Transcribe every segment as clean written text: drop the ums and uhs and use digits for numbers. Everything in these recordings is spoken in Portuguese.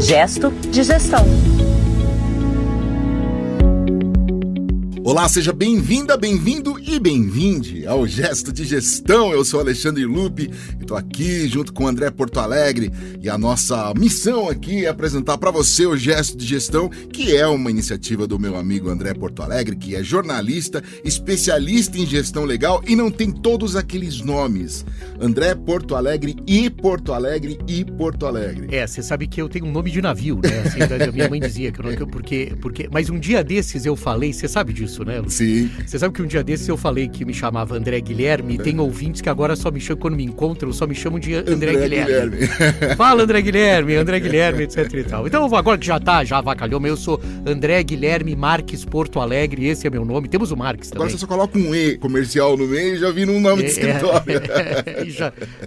Gesto de Gestão. Olá, seja bem-vinda, bem-vindo e bem-vinde ao Gesto de Gestão. Eu sou Alexandre Lupe e estou aqui junto com o André Porto Alegre e a nossa missão aqui é apresentar para você o Gesto de Gestão, que é uma iniciativa do meu amigo André Porto Alegre, que é jornalista, especialista em gestão legal e não tem todos aqueles nomes. André Porto Alegre e Porto Alegre e Porto Alegre. Você sabe que eu tenho um nome de navio, né? Assim, minha mãe dizia que eu não... Porque... Mas um dia desses eu falei, você sabe disso, né, Lu? Sim. Você sabe que um dia desses eu falei que me chamava André Guilherme e tem ouvintes que agora só me chamam, quando me encontram, só me chamam de André Guilherme. Fala, André Guilherme, etc e tal. Então, agora que já avacalhou, mas eu sou André Guilherme Marques Porto Alegre, esse é meu nome. Temos o Marques também. Agora você só coloca um E comercial no meio e já vira um nome de escritório.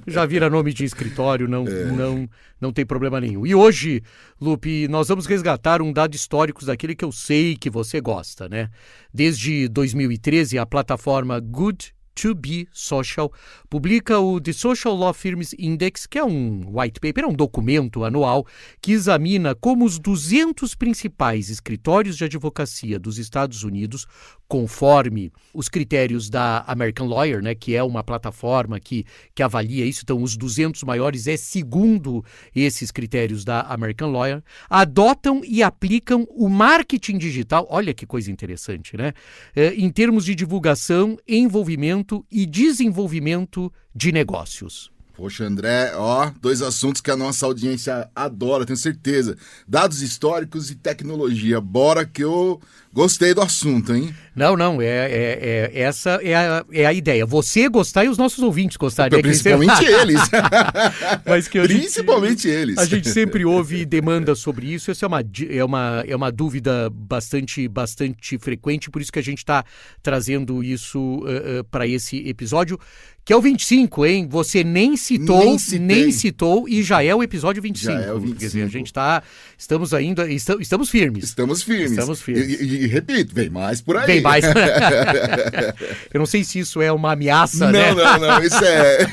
Já vira nome de escritório, não tem problema nenhum. E hoje, Lupe, nós vamos resgatar um dado histórico daquele que eu sei que você gosta, né? Desde 2013, a plataforma Good2Be Social publica o The Social Law Firms Index, que é um white paper, é um documento anual que examina como os 200 principais escritórios de advocacia dos Estados Unidos, conforme os critérios da American Lawyer, né, que é uma plataforma que avalia isso, então os 200 maiores segundo esses critérios da American Lawyer, adotam e aplicam o marketing digital, olha que coisa interessante, né, em termos de divulgação, envolvimento e desenvolvimento de negócios. Poxa, André, dois assuntos que a nossa audiência adora, tenho certeza. Dados históricos e tecnologia. Bora que eu gostei do assunto, hein? Não, essa é a ideia. Você gostar e os nossos ouvintes gostarem. Principalmente eles. Mas que Principalmente eles. A gente sempre ouve demanda sobre isso. Essa é uma dúvida bastante frequente, por isso que a gente está trazendo isso para esse episódio, que é o 25, hein? Você nem citou e já é o episódio 25. Já é o 25. Quer dizer, a gente estamos firmes. Estamos firmes. E repito, vem mais por aí. Vem mais. Eu não sei se isso é uma ameaça, né? Não,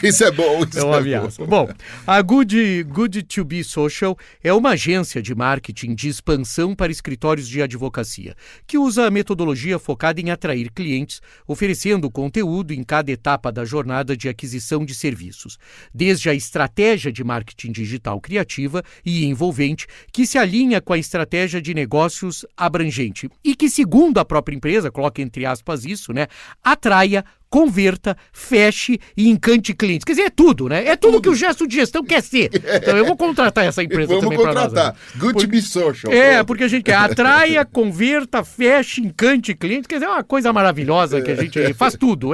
isso é bom. É uma ameaça. Bom, a Good2Be Social é uma agência de marketing de expansão para escritórios de advocacia, que usa a metodologia focada em atrair clientes, oferecendo conteúdo em cada etapa da jornada de aquisição de serviços, desde a estratégia de marketing digital criativa e envolvente, que se alinha com a estratégia de negócios abrangente e que, segundo a própria empresa, coloca entre aspas isso, né, atraia, converta, feche e encante clientes. Quer dizer, é tudo, né? É tudo que o gesto de gestão quer ser. Então eu vou contratar essa empresa também para nós. Vamos contratar. Good2Be Social. Porque a gente quer atraia, converta, feche, encante clientes. Quer dizer, é uma coisa maravilhosa que a gente faz tudo.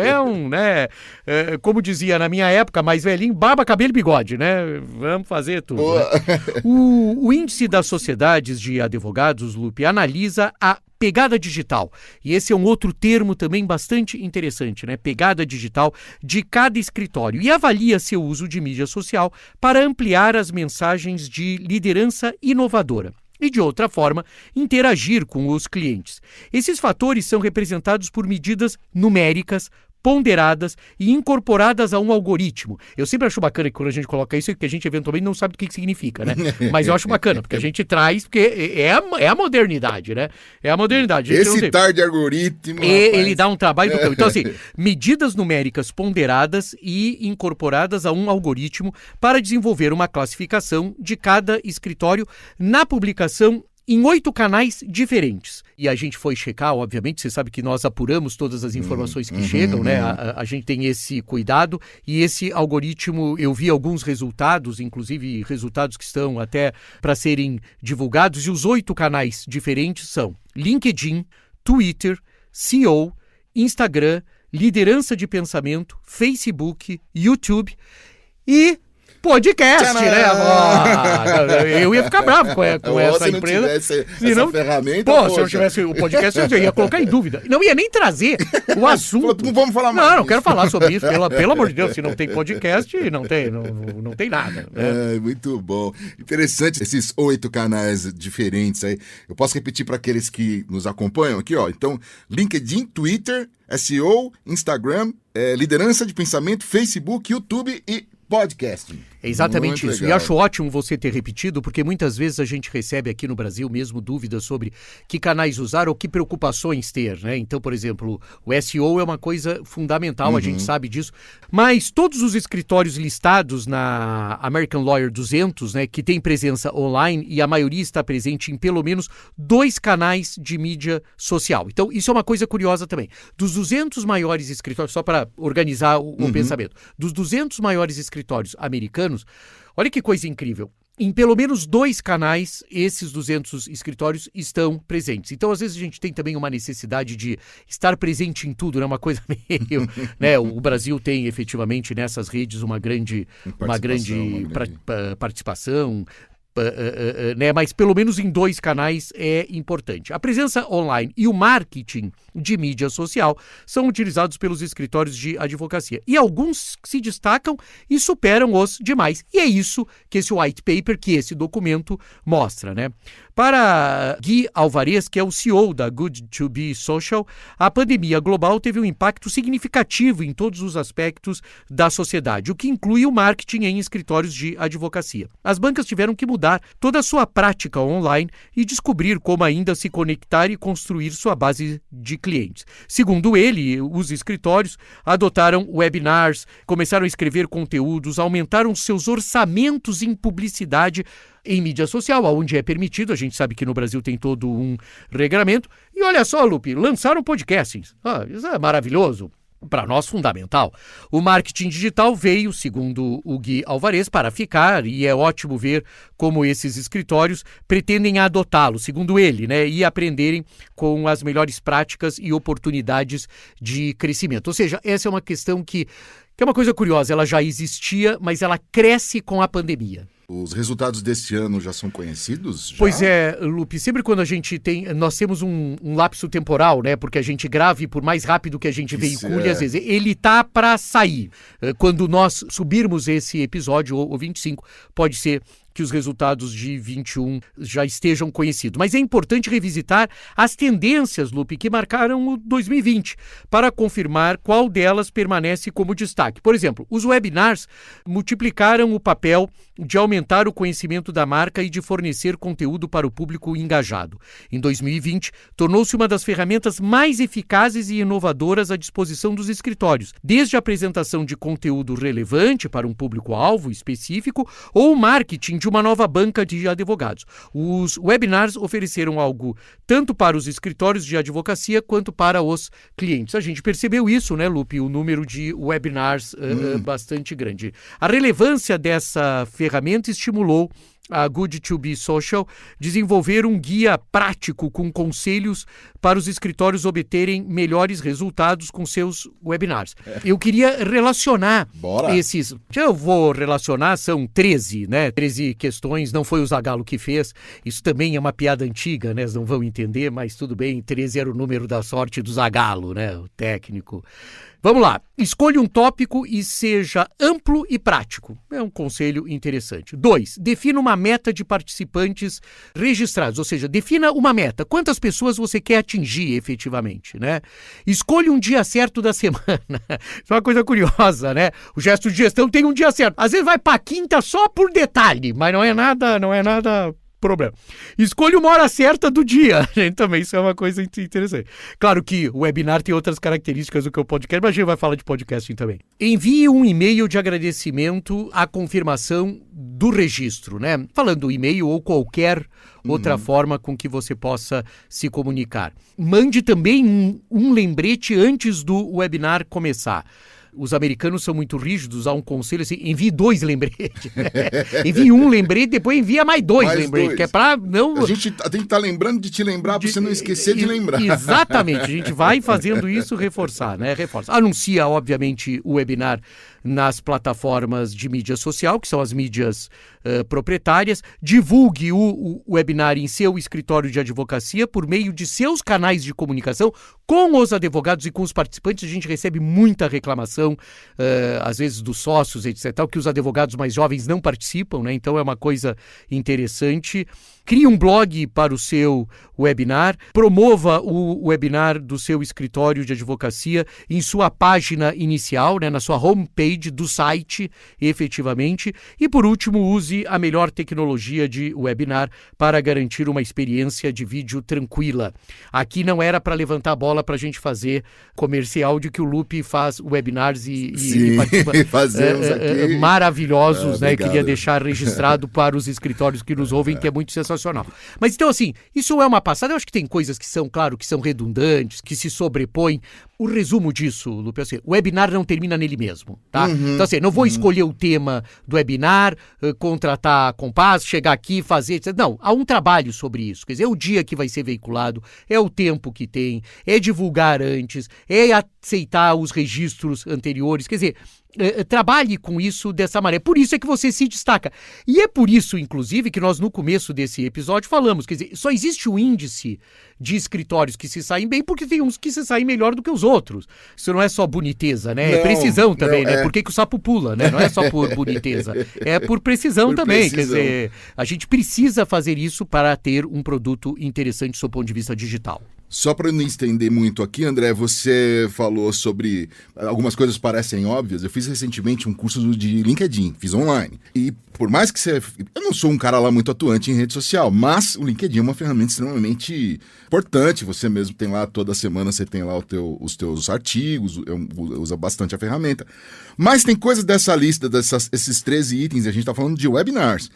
Como dizia na minha época, mais velhinho, barba, cabelo e bigode, né? Vamos fazer tudo. Né? O índice das sociedades de advogados, Lupe, analisa a pegada digital. E esse é um outro termo também bastante interessante, né? Pegada digital de cada escritório. E avalia seu uso de mídia social para ampliar as mensagens de liderança inovadora. E, de outra forma, interagir com os clientes. Esses fatores são representados por medidas numéricas, ponderadas e incorporadas a um algoritmo. Eu sempre acho bacana que quando a gente coloca isso, que a gente eventualmente não sabe o que significa, né? Mas eu acho bacana, porque a gente traz, porque é a modernidade, né? É a modernidade. Esse tarde algoritmo... Ele dá um trabalho do campo. Então, assim, medidas numéricas ponderadas e incorporadas a um algoritmo para desenvolver uma classificação de cada escritório na publicação em 8 canais diferentes. E a gente foi checar, obviamente, você sabe que nós apuramos todas as informações que chegam, né? A gente tem esse cuidado e esse algoritmo, eu vi alguns resultados, inclusive resultados que estão até para serem divulgados, e os 8 canais diferentes são LinkedIn, Twitter, SEO, Instagram, Liderança de Pensamento, Facebook, YouTube e podcast, né? Eu ia ficar bravo com essa empresa. Se não tivesse essa ferramenta, se eu não tivesse o podcast, eu ia colocar em dúvida. Não ia nem trazer o assunto. Não vamos falar mais. Não quero falar sobre isso. Pelo amor de Deus, se não tem podcast, não tem nada. Né? Muito bom. Interessante esses 8 canais diferentes aí. Eu posso repetir para aqueles que nos acompanham aqui, ó. Então, LinkedIn, Twitter, SEO, Instagram, Liderança de Pensamento, Facebook, YouTube e podcasting. É exatamente Muito isso. legal. E acho ótimo você ter repetido, porque muitas vezes a gente recebe aqui no Brasil mesmo dúvidas sobre que canais usar ou que preocupações ter, né? Então, por exemplo, o SEO é uma coisa fundamental, a gente sabe disso. Mas todos os escritórios listados na American Lawyer 200, né, que tem presença online, e a maioria está presente em pelo menos 2 canais de mídia social. Então, isso é uma coisa curiosa também. Dos 200 maiores escritórios, só para organizar o pensamento, dos 200 maiores escritórios americanos, olha que coisa incrível. Em pelo menos 2 canais, esses 200 escritórios estão presentes. Então, às vezes, a gente tem também uma necessidade de estar presente em tudo, né? Uma coisa meio... né? O Brasil tem, efetivamente, nessas redes uma grande participação, né? Mas pelo menos em 2 canais é importante. A presença online e o marketing de mídia social são utilizados pelos escritórios de advocacia. E alguns se destacam e superam os demais. E é isso que esse white paper, que esse documento mostra, né? Para Gui Alvarez, que é o CEO da Good to Be Social, a pandemia global teve um impacto significativo em todos os aspectos da sociedade, o que inclui o marketing em escritórios de advocacia. As bancas tiveram que mudar toda a sua prática online e descobrir como ainda se conectar e construir sua base de clientes. Segundo ele, os escritórios adotaram webinars, começaram a escrever conteúdos, aumentaram seus orçamentos em publicidade em mídia social, onde é permitido. A gente sabe que no Brasil tem todo um regramento. E olha só, Lupe, lançaram podcastings. Isso é maravilhoso. Para nós, fundamental. O marketing digital veio, segundo o Gui Alvarez, para ficar, e é ótimo ver como esses escritórios pretendem adotá-lo, segundo ele, né, e aprenderem com as melhores práticas e oportunidades de crescimento. Ou seja, essa é uma questão que é uma coisa curiosa, ela já existia, mas ela cresce com a pandemia. Os resultados deste ano já são conhecidos? Já? Pois é, Lupe, sempre quando nós temos um lapso temporal, né? Porque a gente grava e por mais rápido que a gente veicule, às vezes, ele tá para sair. Quando nós subirmos esse episódio, ou 25, pode ser que os resultados de 21 já estejam conhecidos. Mas é importante revisitar as tendências, Lupe, que marcaram o 2020, para confirmar qual delas permanece como destaque. Por exemplo, os webinars multiplicaram o papel de aumentar o conhecimento da marca e de fornecer conteúdo para o público engajado. Em 2020, tornou-se uma das ferramentas mais eficazes e inovadoras à disposição dos escritórios, desde a apresentação de conteúdo relevante para um público-alvo específico ou o marketing de uma nova banca de advogados. Os webinars ofereceram algo tanto para os escritórios de advocacia quanto para os clientes. A gente percebeu isso, né, Lupe? O número de webinars bastante grande. A relevância dessa ferramenta estimulou a Good to Be Social desenvolver um guia prático com conselhos para os escritórios obterem melhores resultados com seus webinars. Eu queria relacionar esses... Eu vou relacionar, são 13, né? 13 questões, não foi o Zagallo que fez. Isso também é uma piada antiga, né? Eles não vão entender, mas tudo bem, 13 era o número da sorte do Zagallo, né? O técnico. Vamos lá. Escolha um tópico e seja amplo e prático. É um conselho interessante. 2. Defina uma meta de participantes registrados, ou seja, defina uma meta. Quantas pessoas você quer atingir efetivamente, né? Escolha um dia certo da semana. Isso é uma coisa curiosa, né? O gesto de gestão tem um dia certo. Às vezes vai para quinta só por detalhe, mas não é nada problema. Escolha uma hora certa do dia. Também isso é uma coisa interessante. Claro que o webinar tem outras características do que o podcast, mas a gente vai falar de podcasting também. Envie um e-mail de agradecimento à confirmação do registro, né? Falando e-mail ou qualquer outra forma com que você possa se comunicar. Mande também um lembrete antes do webinar começar. Os americanos são muito rígidos, há um conselho assim, envie 2 lembretes. Envie um lembrete, depois envia mais 2 lembretes, que é para não... A gente tem que estar lembrando de te lembrar, para você não esquecer de lembrar. Exatamente, a gente vai fazendo isso, reforçar, né? Reforça. Anuncia, obviamente, o webinar nas plataformas de mídia social, que são as mídias proprietárias. Divulgue o webinar em seu escritório de advocacia por meio de seus canais de comunicação com os advogados e com os participantes. A gente recebe muita reclamação, às vezes dos sócios, etc., que os advogados mais jovens não participam, né? Então é uma coisa interessante. Crie um blog para o seu webinar, promova o webinar do seu escritório de advocacia em sua página inicial, né, na sua homepage do site, efetivamente. E, por último, use a melhor tecnologia de webinar para garantir uma experiência de vídeo tranquila. Aqui não era para levantar a bola para a gente fazer comercial de que o Lupe faz webinars e participa fazemos aqui. Maravilhosos, né? Obrigado. Queria deixar registrado para os escritórios que nos ouvem, que é muito sensacional. Mas então, assim, isso é uma passada. Eu acho que tem coisas que são, claro, que são redundantes, que se sobrepõem. O resumo disso, Lupe, assim, o webinar não termina nele mesmo, tá? Então, assim, não vou escolher o tema do webinar, contratar a Compass, chegar aqui, fazer, etc. Não, há um trabalho sobre isso. Quer dizer, é o dia que vai ser veiculado, é o tempo que tem, é divulgar antes, é aceitar os registros anteriores. Quer dizer, trabalhe com isso dessa maneira. Por isso é que você se destaca. E é por isso, inclusive, que nós no começo desse episódio falamos, quer dizer, só existe um índice de escritórios que se saem bem porque tem uns que se saem melhor do que os outros. Isso não é só boniteza, né? É precisão também, né? Por que o sapo pula, né? Não é só por boniteza, é por precisão também. Quer dizer, a gente precisa fazer isso para ter um produto interessante do seu ponto de vista digital. Só para não estender muito aqui, André, você falou sobre algumas coisas parecem óbvias. Eu fiz recentemente um curso de LinkedIn, fiz online. E por mais que eu não sou um cara lá muito atuante em rede social, mas o LinkedIn é uma ferramenta extremamente importante. Você mesmo tem lá, toda semana você tem lá os teus artigos, usa bastante a ferramenta. Mas tem coisas dessa lista, esses 13 itens, a gente está falando de webinars,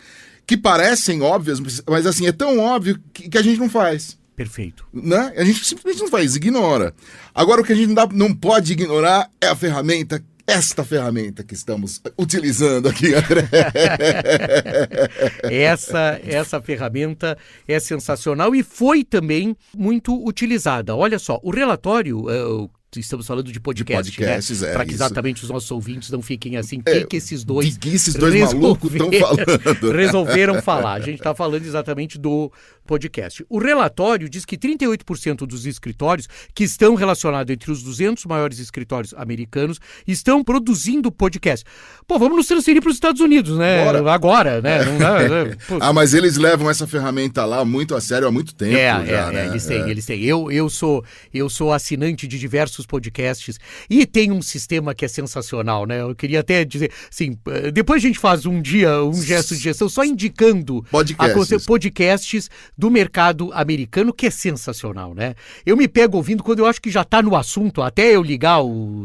que parecem óbvias, mas assim, é tão óbvio que a gente não faz. Perfeito. Né? A gente simplesmente não faz, ignora. Agora, o que a gente não pode ignorar é a ferramenta, esta ferramenta que estamos utilizando aqui, André. Essa ferramenta é sensacional e foi também muito utilizada. Olha só, o relatório... Estamos falando de podcasts, né? Para que exatamente os nossos ouvintes não fiquem assim, que esses dois malucos estão falando. Resolveram falar. A gente está falando exatamente do podcast. O relatório diz que 38% dos escritórios que estão relacionados entre os 200 maiores escritórios americanos estão produzindo podcast. Pô, vamos nos transferir para os Estados Unidos, né? Agora, né? Mas eles levam essa ferramenta lá muito a sério há muito tempo já, né? Eles têm. Eu sou assinante de diversos podcasts e tem um sistema que é sensacional, né? Eu queria até dizer, assim, depois a gente faz um dia um gesto de gestão só indicando podcasts do mercado americano, que é sensacional, né? Eu me pego ouvindo quando eu acho que já está no assunto, até eu ligar o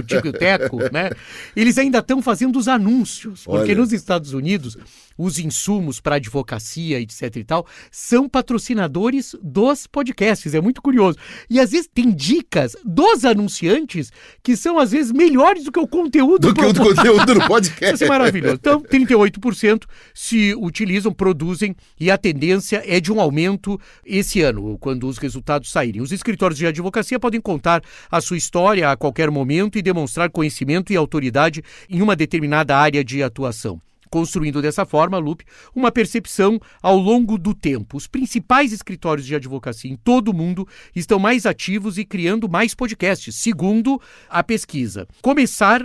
Tico e o Teco, né? Eles ainda estão fazendo os anúncios, porque nos Estados Unidos os insumos para advocacia, etc e tal, são patrocinadores dos podcasts. É muito curioso. E às vezes tem dicas dos anunciantes que são às vezes melhores do que o conteúdo do conteúdo do podcast. Isso é maravilhoso. Então, 38% se utilizam, produzem, e a tendência é de um aumento esse ano, quando os resultados saírem. Os escritórios de advocacia podem contar a sua história a qualquer momento e demonstrar conhecimento e autoridade em uma determinada área de atuação, construindo dessa forma, Lupe, uma percepção ao longo do tempo. Os principais escritórios de advocacia em todo o mundo estão mais ativos e criando mais podcasts, segundo a pesquisa. Começar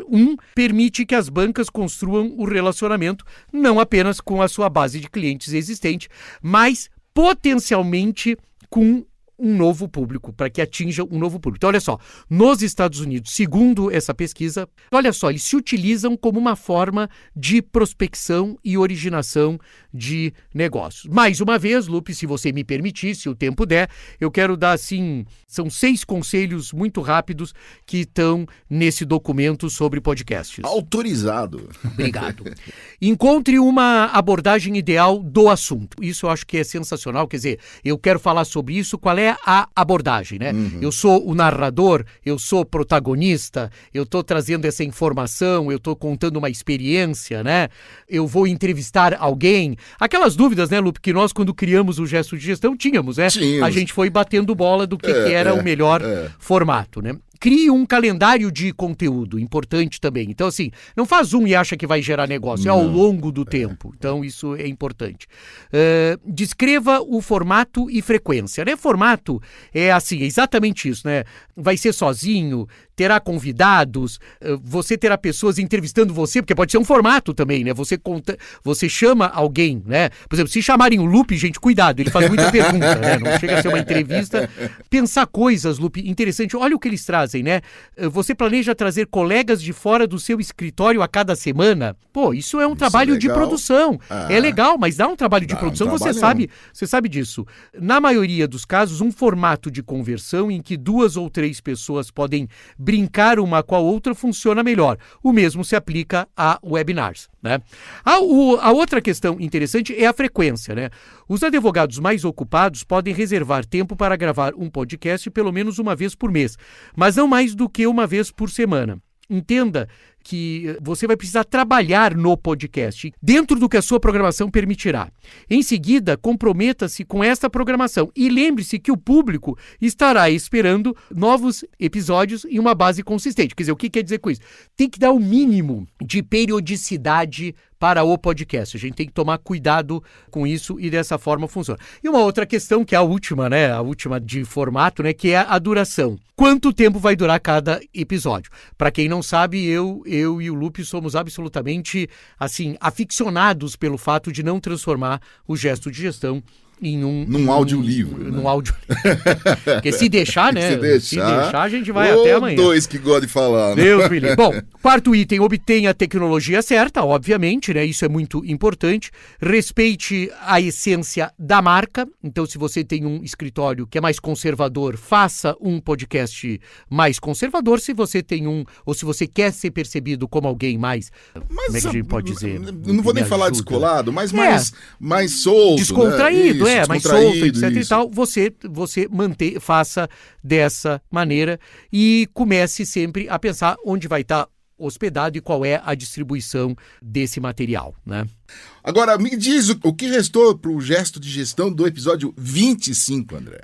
permite que as bancas construam o relacionamento não apenas com a sua base de clientes existente, mas potencialmente com um novo público, para que atinja um novo público. Então, olha só, nos Estados Unidos, segundo essa pesquisa, olha só, eles se utilizam como uma forma de prospecção e originação de negócios. Mais uma vez, Lupe, se você me permitir, se o tempo der, eu quero dar, assim, são 6 conselhos muito rápidos que estão nesse documento sobre podcasts. Autorizado. Obrigado. Encontre uma abordagem ideal do assunto. Isso eu acho que é sensacional, quer dizer, eu quero falar sobre isso, qual é a abordagem, né? Eu sou o narrador, eu sou protagonista, eu estou trazendo essa informação, eu estou contando uma experiência, né? Eu vou entrevistar alguém. Aquelas dúvidas, né, Lupe, que nós, quando criamos o Gesto de Gestão, tínhamos, né? A gente foi batendo bola do que era o melhor formato, né? Crie um calendário de conteúdo, importante também. Então, assim, não faz e acha que vai gerar negócio, é ao longo do tempo. Então, isso é importante. Descreva o formato e frequência, né? Formato é assim, é exatamente isso, né? Vai ser sozinho, terá convidados, você terá pessoas entrevistando você, porque pode ser um formato também, né? Você chama alguém, né? Por exemplo, se chamarem o Lupe, gente, cuidado, ele faz muita pergunta, né? Não chega a ser uma entrevista. Pensar coisas, Lupe, interessante. Olha o que eles trazem, né? Você planeja trazer colegas de fora do seu escritório a cada semana? Pô, isso é um trabalho de produção. É legal, mas dá um trabalho de produção, você sabe disso. Na maioria dos casos, um formato de conversão em que 2 ou 3 pessoas podem brincar uma com a outra funciona melhor. O mesmo se aplica a webinars, né? A outra questão interessante é a frequência, né? Os advogados mais ocupados podem reservar tempo para gravar um podcast pelo menos uma vez por mês, mas não mais do que uma vez por semana. Entenda que você vai precisar trabalhar no podcast, dentro do que a sua programação permitirá. Em seguida, comprometa-se com esta programação e lembre-se que o público estará esperando novos episódios em uma base consistente. Quer dizer, o que quer dizer com isso? Tem que dar o mínimo de periodicidade para o podcast. A gente tem que tomar cuidado com isso e dessa forma funciona. E uma outra questão, que é a última, né? A última de formato, né? Que é a duração. Quanto tempo vai durar cada episódio? Para quem não sabe, eu e o Lupe somos absolutamente, assim, aficionados pelo fato de não transformar o Gesto de Gestão num audiolivro. Num audiolivro. Porque se deixar, né? Se deixar, a gente vai até amanhã. 2 que gostam de falar, né? Deus me livre. Bom, quarto item, obtenha a tecnologia certa, obviamente, né? Isso é muito importante. Respeite a essência da marca. Então, se você tem um escritório que é mais conservador, faça um podcast mais conservador. Se você tem ou se você quer ser percebido como alguém mais, como é que a gente pode dizer? Não vou nem falar descolado, mas mais solto, descontraído, né? Mais solto, etc. E tal, você faça dessa maneira e comece sempre a pensar onde vai estar hospedado e qual é a distribuição desse material, né? Agora, me diz o que restou para o Gesto de Gestão do episódio 25, André.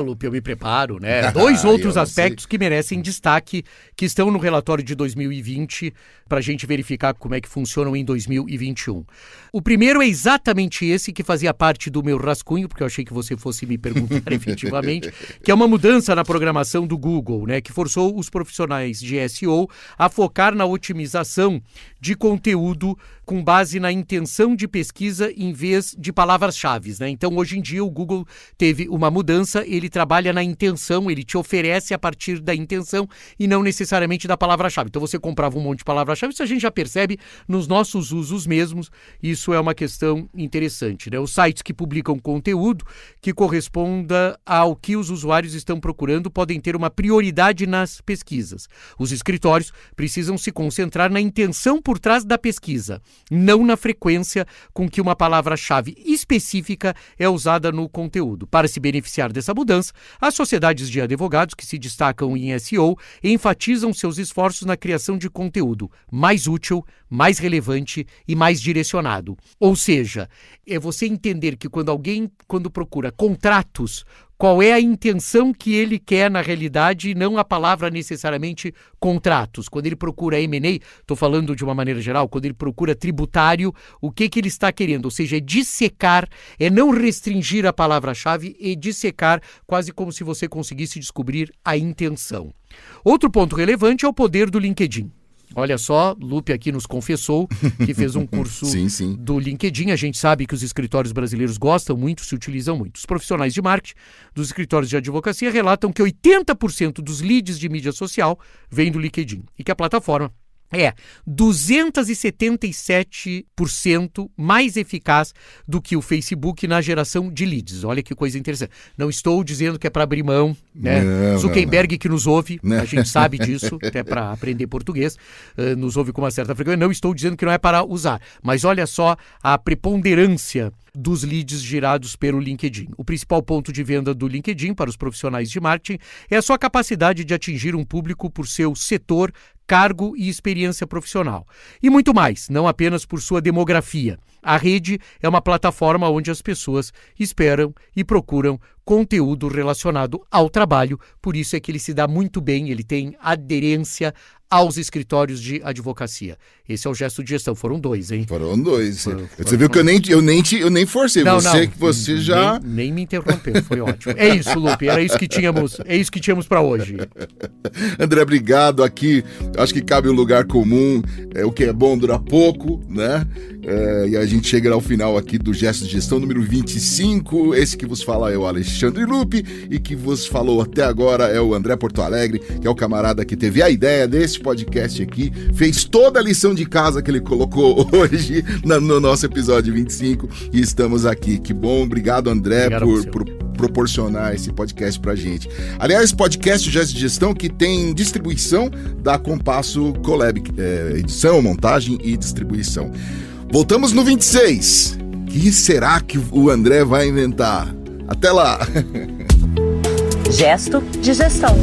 Lupe, eu me preparo, né? 2 outros aspectos que merecem destaque, que estão no relatório de 2020, para a gente verificar como é que funcionam em 2021. O primeiro é exatamente esse que fazia parte do meu rascunho, porque eu achei que você fosse me perguntar efetivamente, que é uma mudança na programação do Google, né? Que forçou os profissionais de SEO a focar na otimização de conteúdo com base na intenção de pesquisa em vez de palavras-chave, né? Então, hoje em dia, o Google teve uma mudança, ele trabalha na intenção, ele te oferece a partir da intenção e não necessariamente da palavra-chave. Então, você comprava um monte de palavra-chave, isso a gente já percebe nos nossos usos mesmos, isso é uma questão interessante, né? Os sites que publicam conteúdo que corresponda ao que os usuários estão procurando podem ter uma prioridade nas pesquisas. Os escritórios precisam se concentrar na intenção por trás da pesquisa, não na frequência com que uma palavra-chave específica é usada no conteúdo. Para se beneficiar dessa mudança, as sociedades de advogados que se destacam em SEO enfatizam seus esforços na criação de conteúdo mais útil, mais relevante e mais direcionado. Ou seja, é você entender que quando procura contratos, qual é a intenção que ele quer na realidade e não a palavra necessariamente contratos. Quando ele procura M&A, estou falando de uma maneira geral, quando ele procura tributário, o que ele está querendo? Ou seja, é dissecar, é não restringir a palavra-chave e dissecar quase como se você conseguisse descobrir a intenção. Outro ponto relevante é o poder do LinkedIn. Olha só, Lupe aqui nos confessou que fez um curso sim. do LinkedIn. A gente sabe que os escritórios brasileiros gostam muito, se utilizam muito. Os profissionais de marketing dos escritórios de advocacia relatam que 80% dos leads de mídia social vêm do LinkedIn e que a plataforma é 277% mais eficaz do que o Facebook na geração de leads. Olha que coisa interessante. Não estou dizendo que é para abrir mão, né? Zuckerberg que nos ouve, a gente sabe disso, até para aprender português, nos ouve com uma certa frequência. Não estou dizendo que não é para usar, mas olha só a preponderância dos leads gerados pelo LinkedIn. O principal ponto de venda do LinkedIn para os profissionais de marketing é a sua capacidade de atingir um público por seu setor, cargo e experiência profissional. E muito mais, não apenas por sua demografia. A rede é uma plataforma onde as pessoas esperam e procuram conteúdo relacionado ao trabalho, por isso é que ele se dá muito bem, ele tem aderência aos escritórios de advocacia. Esse é o gesto de gestão. Foram 2, hein? Foram 2. Você viu que eu nem forcei. Você já... Nem me interrompeu, foi ótimo. É isso, Lupe, era isso que tínhamos para hoje. André, obrigado aqui. Acho que cabe um lugar comum. O que é bom dura pouco, né? E a gente chega ao final aqui do Gesto de Gestão número 25. Esse que vos fala é o Alexandre Lupe e que vos falou até agora é o André Porto Alegre, que é o camarada que teve a ideia desse podcast aqui, fez toda a lição de casa que ele colocou hoje no nosso episódio 25 e estamos aqui. Que bom, obrigado, André, por proporcionar esse podcast pra gente. Aliás, podcast Gesto de Gestão que tem distribuição da Compasso Collab, edição, montagem e distribuição. Voltamos no 26. O que será que o André vai inventar? Até lá! Gesto de Gestão.